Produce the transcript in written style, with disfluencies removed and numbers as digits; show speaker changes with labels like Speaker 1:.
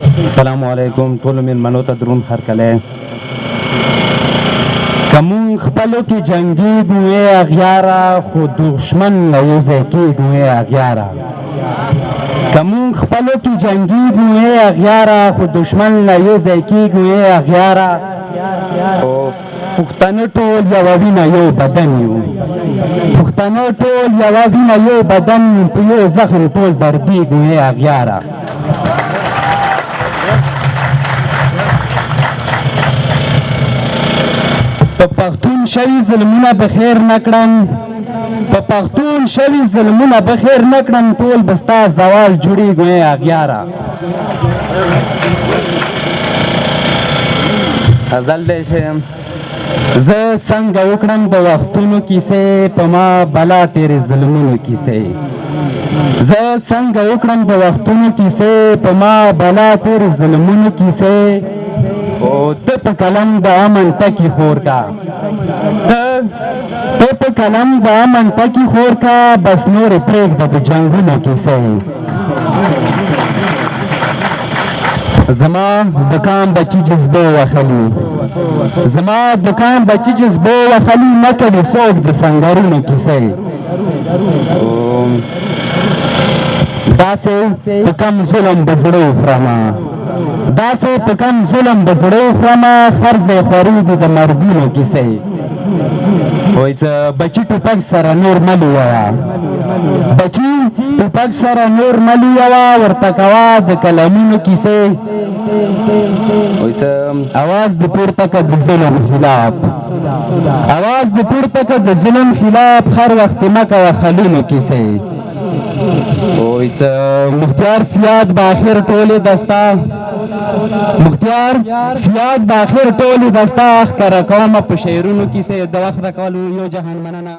Speaker 1: السلام علیکم ټولو میلمنو ته دروند هرکلی که مونږ خپلو کې جنګېږو ای اغیاره خو دښمن نه یو ځای کېږو ای اغیاره که مونږ خپلو کې جنګېږو ای اغیاره خو دښمن نه یو ځای کېږو ای اغیاره خو پښتانه ټول یوه وینه یو بدن یو پښتانه ټول یوه وینه یو بدن په یو زخم ټول دردېږو ای اغیاره په پښتون شوي ظلمونه به خیر نه کړم په پښتون شوي ظلمونه به خیر نه کړم ټول به ستا زوال جوړېږو ای اغیاره غزل دی چې زه څنګه وکړم د وختونو کیسې په ما بلا تیرې ظلمونو کیسې زه څنګه وکړم د وختونو کیسې په ما بلا تیرې ظلمونو کیسې او ته په قلم د امن ټکي خور کا ته په قلم د امن ټکي خور کا بس نورې پرېږده د جنګونو کیسې زما دکان بچی جذبه وخلی زما دکان بچی جذبه وخلی نه کوي څوک د سنګرونو کیسې داسې په کم ظلم د زړه وخورمه داسې په کم ظلم د زړه وخورمه هر ځای خورېږي د مرګونو کیسې وایي څه بچي ټوپک سره نور مه لویوه بچي ټوپک سره نور مه لویوه ورته کوه د قلمونو کیسې وایي څه اواز دې پورته که د ظلم خلاف اواز دې پورته که د ظلم خلاف هر وخت مه کوه خلونو کیسې وایي څه مختیار سیاد به آخر ټولې دستا مختیار سیاد به آخر ټولې دستا ښکاره کومه په شعرونو کیسې د وخت راکولو یو جهان مننه